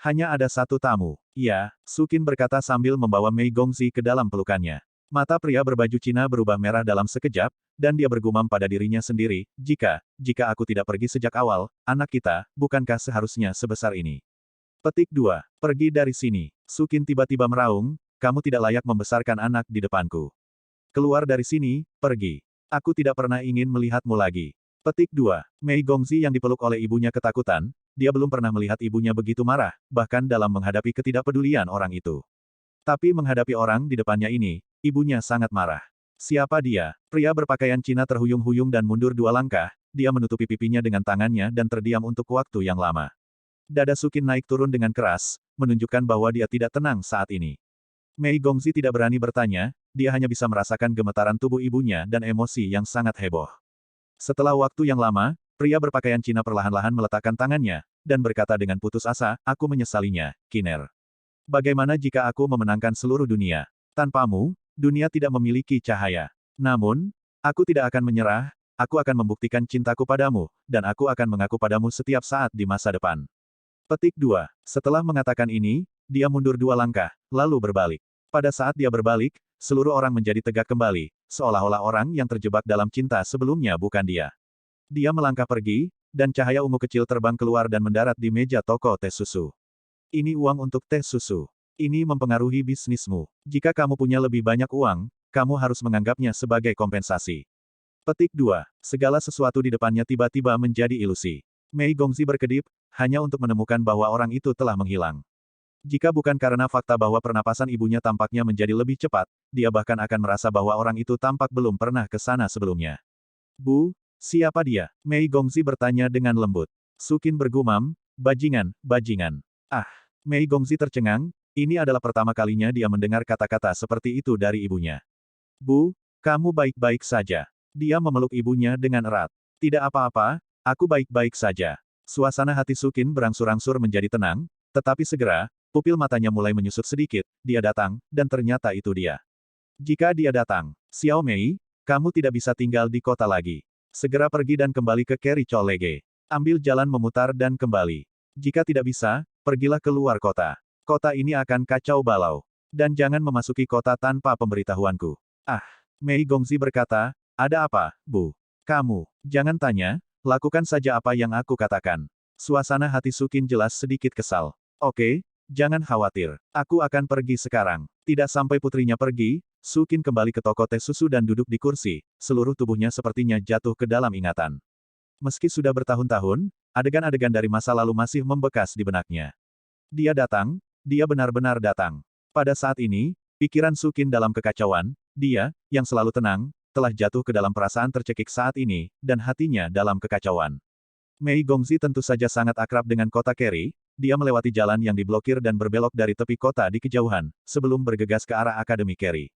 Hanya ada satu tamu. Ya, Sukin berkata sambil membawa Mei Gongzi ke dalam pelukannya. Mata pria berbaju Cina berubah merah dalam sekejap, dan dia bergumam pada dirinya sendiri, jika aku tidak pergi sejak awal, anak kita, bukankah seharusnya sebesar ini? Petik 2. Pergi dari sini. Sukin tiba-tiba meraung, kamu tidak layak membesarkan anak di depanku. Keluar dari sini, pergi. Aku tidak pernah ingin melihatmu lagi. Petik 2. Mei Gongzi yang dipeluk oleh ibunya ketakutan, dia belum pernah melihat ibunya begitu marah, bahkan dalam menghadapi ketidakpedulian orang itu. Tapi menghadapi orang di depannya ini, ibunya sangat marah. Siapa dia? Pria berpakaian Cina terhuyung-huyung dan mundur 2 langkah, dia menutupi pipinya dengan tangannya dan terdiam untuk waktu yang lama. Dada Sukin naik turun dengan keras, menunjukkan bahwa dia tidak tenang saat ini. Mei Gongzi tidak berani bertanya, dia hanya bisa merasakan gemetaran tubuh ibunya dan emosi yang sangat heboh. Setelah waktu yang lama, pria berpakaian Cina perlahan-lahan meletakkan tangannya, dan berkata dengan putus asa, aku menyesalinya, Kiner. Bagaimana jika aku memenangkan seluruh dunia? Tanpamu, dunia tidak memiliki cahaya. Namun, aku tidak akan menyerah, aku akan membuktikan cintaku padamu, dan aku akan mengaku padamu setiap saat di masa depan. Petik 2. Setelah mengatakan ini, dia mundur 2 langkah, lalu berbalik. Pada saat dia berbalik, seluruh orang menjadi tegak kembali, seolah-olah orang yang terjebak dalam cinta sebelumnya bukan dia. Dia melangkah pergi, dan cahaya ungu kecil terbang keluar dan mendarat di meja toko teh susu. Ini uang untuk teh susu. Ini mempengaruhi bisnismu. Jika kamu punya lebih banyak uang, kamu harus menganggapnya sebagai kompensasi. Petik 2. Segala sesuatu di depannya tiba-tiba menjadi ilusi. Mei Gongzi berkedip, hanya untuk menemukan bahwa orang itu telah menghilang. Jika bukan karena fakta bahwa pernapasan ibunya tampaknya menjadi lebih cepat, dia bahkan akan merasa bahwa orang itu tampak belum pernah ke sana sebelumnya. Bu, siapa dia? Mei Gongzi bertanya dengan lembut. Sukin bergumam, bajingan, bajingan. Ah, Mei Gongzi tercengang, ini adalah pertama kalinya dia mendengar kata-kata seperti itu dari ibunya. Bu, kamu baik-baik saja. Dia memeluk ibunya dengan erat. Tidak apa-apa, aku baik-baik saja. Suasana hati Sukin berangsur-angsur menjadi tenang, tetapi segera, pupil matanya mulai menyusut sedikit, dia datang, dan ternyata itu dia. Jika dia datang, Xiao Mei, kamu tidak bisa tinggal di kota lagi. Segera pergi dan kembali ke Carry Cholege. Ambil jalan memutar dan kembali. Jika tidak bisa, pergilah keluar kota. Kota ini akan kacau balau. Dan jangan memasuki kota tanpa pemberitahuanku. Ah, Mei Gongzi berkata, ada apa, Bu? Kamu, jangan tanya, lakukan saja apa yang aku katakan. Suasana hati Sukin jelas sedikit kesal. Oke, jangan khawatir. Aku akan pergi sekarang. Tidak sampai putrinya pergi, Sukin kembali ke toko teh susu dan duduk di kursi, seluruh tubuhnya sepertinya jatuh ke dalam ingatan. Meski sudah bertahun-tahun, adegan-adegan dari masa lalu masih membekas di benaknya. Dia datang, dia benar-benar datang. Pada saat ini, pikiran Sukin dalam kekacauan, dia, yang selalu tenang, telah jatuh ke dalam perasaan tercekik saat ini, dan hatinya dalam kekacauan. Mei Gongzi tentu saja sangat akrab dengan kota Carry, dia melewati jalan yang diblokir dan berbelok dari tepi kota di kejauhan, sebelum bergegas ke arah Akademi Carry.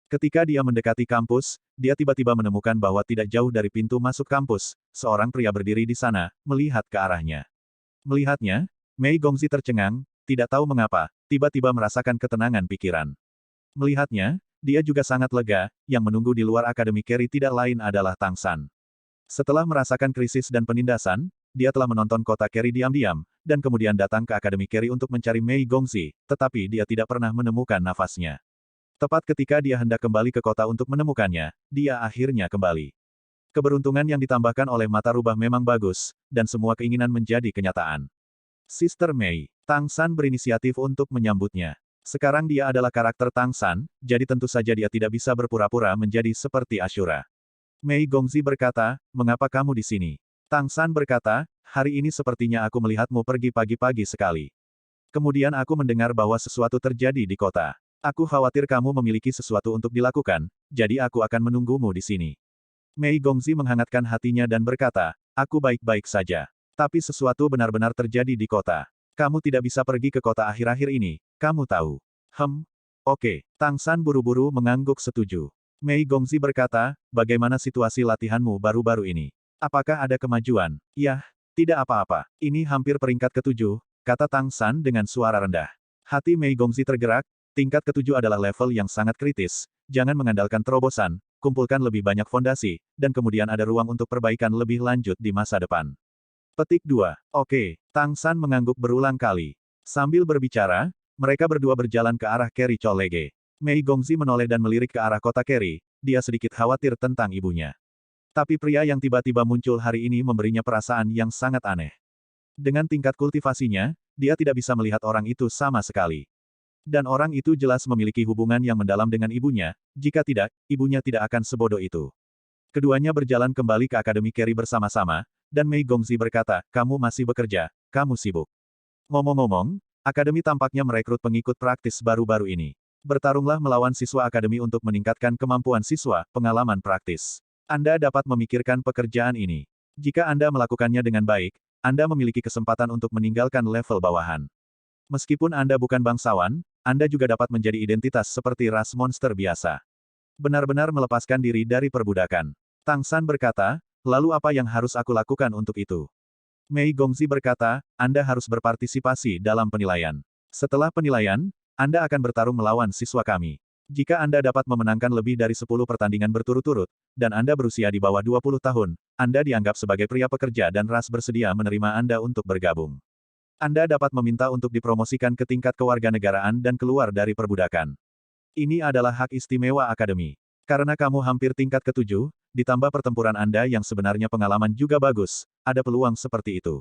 Ketika dia mendekati kampus, dia tiba-tiba menemukan bahwa tidak jauh dari pintu masuk kampus, seorang pria berdiri di sana, melihat ke arahnya. Melihatnya, Mei Gongzi tercengang, tidak tahu mengapa, tiba-tiba merasakan ketenangan pikiran. Melihatnya, dia juga sangat lega, yang menunggu di luar Akademi Carry tidak lain adalah Tang San. Setelah merasakan krisis dan penindasan, dia telah menonton kota Carry diam-diam, dan kemudian datang ke Akademi Carry untuk mencari Mei Gongzi, tetapi dia tidak pernah menemukan nafasnya. Tepat ketika dia hendak kembali ke kota untuk menemukannya, dia akhirnya kembali. Keberuntungan yang ditambahkan oleh mata rubah memang bagus, dan semua keinginan menjadi kenyataan. Sister Mei, Tang San berinisiatif untuk menyambutnya. Sekarang dia adalah karakter Tang San, jadi tentu saja dia tidak bisa berpura-pura menjadi seperti Ashura. Mei Gongzi berkata, mengapa kamu di sini? Tang San berkata, hari ini sepertinya aku melihatmu pergi pagi-pagi sekali. Kemudian aku mendengar bahwa sesuatu terjadi di kota. Aku khawatir kamu memiliki sesuatu untuk dilakukan, jadi aku akan menunggumu di sini. Mei Gongzi menghangatkan hatinya dan berkata, aku baik-baik saja. Tapi sesuatu benar-benar terjadi di kota. Kamu tidak bisa pergi ke kota akhir-akhir ini, kamu tahu. Oke. Tang San buru-buru mengangguk setuju. Mei Gongzi berkata, bagaimana situasi latihanmu baru-baru ini? Apakah ada kemajuan? Yah, tidak apa-apa. Ini hampir peringkat ke-7, kata Tang San dengan suara rendah. Hati Mei Gongzi tergerak, tingkat ke-7 adalah level yang sangat kritis, jangan mengandalkan terobosan, kumpulkan lebih banyak fondasi, dan kemudian ada ruang untuk perbaikan lebih lanjut di masa depan. Petik 2. Oke, Tang San mengangguk berulang kali. Sambil berbicara, mereka berdua berjalan ke arah Carry Cholege. Mei Gongzi menoleh dan melirik ke arah kota Carry, dia sedikit khawatir tentang ibunya. Tapi pria yang tiba-tiba muncul hari ini memberinya perasaan yang sangat aneh. Dengan tingkat kultivasinya, dia tidak bisa melihat orang itu sama sekali. Dan orang itu jelas memiliki hubungan yang mendalam dengan ibunya, jika tidak, ibunya tidak akan sebodoh itu. Keduanya berjalan kembali ke Akademi Carry bersama-sama, dan Mei Gongzi berkata, kamu masih bekerja, kamu sibuk. Ngomong-ngomong, Akademi tampaknya merekrut pengikut praktis baru-baru ini. Bertarunglah melawan siswa Akademi untuk meningkatkan kemampuan siswa, pengalaman praktis. Anda dapat memikirkan pekerjaan ini. Jika Anda melakukannya dengan baik, Anda memiliki kesempatan untuk meninggalkan level bawahan. Meskipun Anda bukan bangsawan, Anda juga dapat menjadi identitas seperti ras monster biasa. Benar-benar melepaskan diri dari perbudakan. Tang San berkata, lalu apa yang harus aku lakukan untuk itu? Mei Gongzi berkata, Anda harus berpartisipasi dalam penilaian. Setelah penilaian, Anda akan bertarung melawan siswa kami. Jika Anda dapat memenangkan lebih dari 10 pertandingan berturut-turut, dan Anda berusia di bawah 20 tahun, Anda dianggap sebagai pria pekerja dan ras bersedia menerima Anda untuk bergabung. Anda dapat meminta untuk dipromosikan ke tingkat kewarganegaraan dan keluar dari perbudakan. Ini adalah hak istimewa Akademi. Karena kamu hampir tingkat ke-7, ditambah pertempuran Anda yang sebenarnya pengalaman juga bagus, ada peluang seperti itu.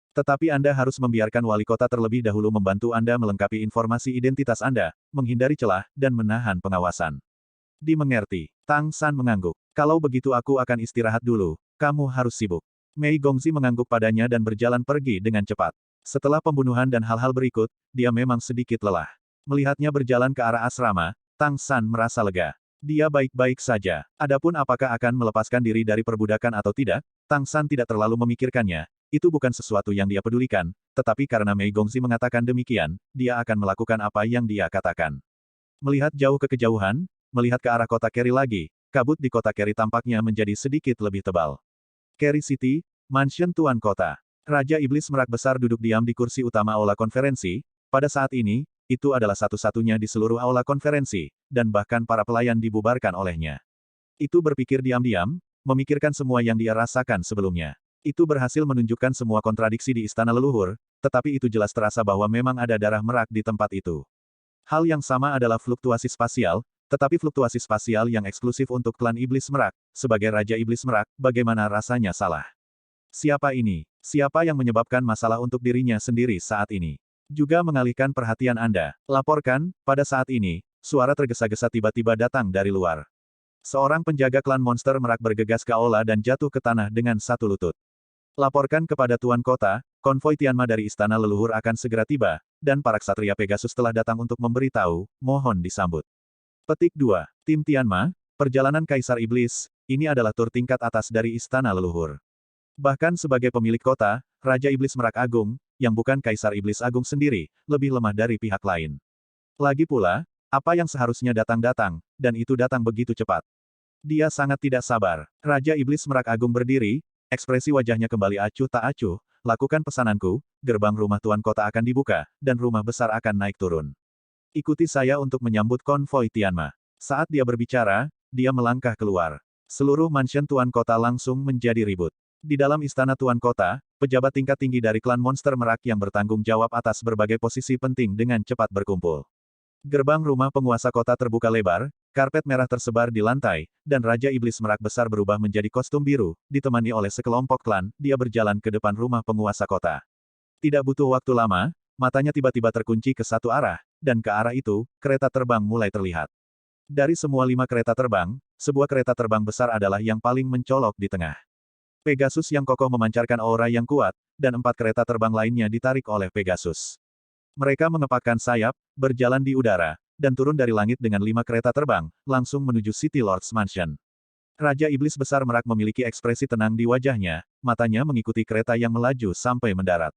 Tetapi Anda harus membiarkan wali kota terlebih dahulu membantu Anda melengkapi informasi identitas Anda, menghindari celah, dan menahan pengawasan. Dimengerti. Tang San mengangguk. Kalau begitu aku akan istirahat dulu, kamu harus sibuk. Mei Gongzi mengangguk padanya dan berjalan pergi dengan cepat. Setelah pembunuhan dan hal-hal berikut, dia memang sedikit lelah. Melihatnya berjalan ke arah asrama, Tang San merasa lega. Dia baik-baik saja. Adapun apakah akan melepaskan diri dari perbudakan atau tidak, Tang San tidak terlalu memikirkannya. Itu bukan sesuatu yang dia pedulikan, tetapi karena Mei Gongzi mengatakan demikian, dia akan melakukan apa yang dia katakan. Melihat jauh ke kejauhan, melihat ke arah kota Kerry lagi, kabut di kota Kerry tampaknya menjadi sedikit lebih tebal. Kerry City, mansion Tuan Kota. Raja Iblis Merak Besar duduk diam di kursi utama aula konferensi. Pada saat ini, itu adalah satu-satunya di seluruh aula konferensi, dan bahkan para pelayan dibubarkan olehnya. Itu berpikir diam-diam, memikirkan semua yang dia rasakan sebelumnya. Itu berhasil menunjukkan semua kontradiksi di istana leluhur, tetapi itu jelas terasa bahwa memang ada darah merak di tempat itu. Hal yang sama adalah fluktuasi spasial, tetapi fluktuasi spasial yang eksklusif untuk klan Iblis Merak. Sebagai Raja Iblis Merak, bagaimana rasanya salah? Siapa ini? Siapa yang menyebabkan masalah untuk dirinya sendiri saat ini? Juga mengalihkan perhatian Anda. Laporkan, pada saat ini, suara tergesa-gesa tiba-tiba datang dari luar. Seorang penjaga klan monster merak bergegas ke aula dan jatuh ke tanah dengan satu lutut. Laporkan kepada Tuan Kota, konvoi Tianma dari Istana Leluhur akan segera tiba, dan para ksatria Pegasus telah datang untuk memberitahu, mohon disambut. Petik 2. Tim Tianma, Perjalanan Kaisar Iblis, ini adalah tur tingkat atas dari Istana Leluhur. Bahkan sebagai pemilik kota, Raja Iblis Merak Agung, yang bukan Kaisar Iblis Agung sendiri, lebih lemah dari pihak lain. Lagi pula, apa yang seharusnya datang-datang, dan itu datang begitu cepat. Dia sangat tidak sabar. Raja Iblis Merak Agung berdiri, ekspresi wajahnya kembali acuh tak acuh, lakukan pesananku, gerbang rumah Tuan Kota akan dibuka, dan rumah besar akan naik turun. Ikuti saya untuk menyambut konvoi Tianma. Saat dia berbicara, dia melangkah keluar. Seluruh mansion Tuan Kota langsung menjadi ribut. Di dalam istana Tuan Kota, pejabat tingkat tinggi dari klan monster merak yang bertanggung jawab atas berbagai posisi penting dengan cepat berkumpul. Gerbang rumah penguasa kota terbuka lebar, karpet merah tersebar di lantai, dan Raja Iblis Merak Besar berubah menjadi kostum biru, ditemani oleh sekelompok klan, dia berjalan ke depan rumah penguasa kota. Tidak butuh waktu lama, matanya tiba-tiba terkunci ke satu arah, dan ke arah itu, kereta terbang mulai terlihat. Dari semua 5 kereta terbang, sebuah kereta terbang besar adalah yang paling mencolok di tengah. Pegasus yang kokoh memancarkan aura yang kuat, dan 4 kereta terbang lainnya ditarik oleh Pegasus. Mereka mengepakkan sayap, berjalan di udara, dan turun dari langit dengan 5 kereta terbang, langsung menuju City Lord's Mansion. Raja Iblis Besar Merak memiliki ekspresi tenang di wajahnya, matanya mengikuti kereta yang melaju sampai mendarat.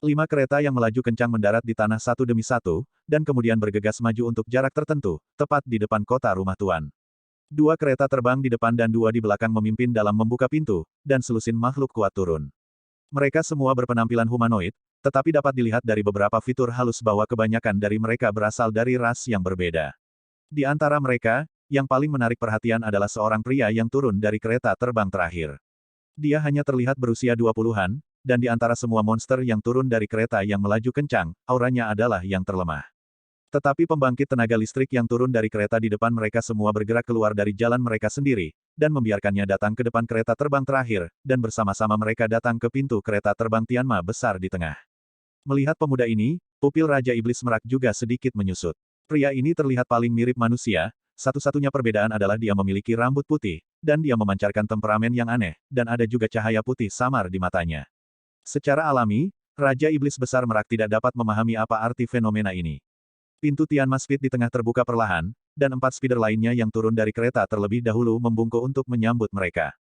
5 kereta yang melaju kencang mendarat di tanah satu demi satu, dan kemudian bergegas maju untuk jarak tertentu, tepat di depan kota rumah Tuan. 2 kereta terbang di depan dan 2 di belakang memimpin dalam membuka pintu, dan selusin makhluk kuat turun. Mereka semua berpenampilan humanoid, tetapi dapat dilihat dari beberapa fitur halus bahwa kebanyakan dari mereka berasal dari ras yang berbeda. Di antara mereka, yang paling menarik perhatian adalah seorang pria yang turun dari kereta terbang terakhir. Dia hanya terlihat berusia 20-an, dan di antara semua monster yang turun dari kereta yang melaju kencang, auranya adalah yang terlemah. Tetapi pembangkit tenaga listrik yang turun dari kereta di depan mereka semua bergerak keluar dari jalan mereka sendiri, dan membiarkannya datang ke depan kereta terbang terakhir, dan bersama-sama mereka datang ke pintu kereta terbang Tianma besar di tengah. Melihat pemuda ini, pupil Raja Iblis Merak juga sedikit menyusut. Pria ini terlihat paling mirip manusia, satu-satunya perbedaan adalah dia memiliki rambut putih, dan dia memancarkan temperamen yang aneh, dan ada juga cahaya putih samar di matanya. Secara alami, Raja Iblis Besar Merak tidak dapat memahami apa arti fenomena ini. Pintu Tianma Speed di tengah terbuka perlahan, dan 4 speeder lainnya yang turun dari kereta terlebih dahulu membungkuk untuk menyambut mereka.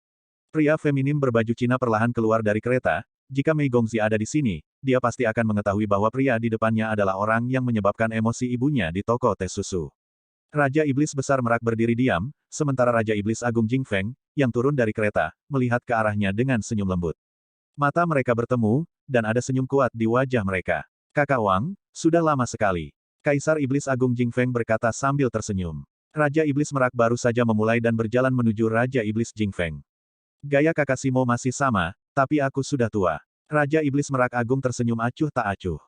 Pria feminim berbaju Cina perlahan keluar dari kereta. Jika Mei Gongzi ada di sini, dia pasti akan mengetahui bahwa pria di depannya adalah orang yang menyebabkan emosi ibunya di toko teh susu. Raja Iblis Besar Merak berdiri diam, sementara Raja Iblis Agung Jingfeng, yang turun dari kereta, melihat ke arahnya dengan senyum lembut. Mata mereka bertemu, dan ada senyum kuat di wajah mereka. Kakak Wang, sudah lama sekali. Kaisar Iblis Agung Jingfeng berkata sambil tersenyum. Raja Iblis Merak baru saja memulai dan berjalan menuju Raja Iblis Jingfeng. Gaya kakak Simo masih sama, tapi aku sudah tua. Raja Iblis Merak Agung tersenyum acuh tak acuh.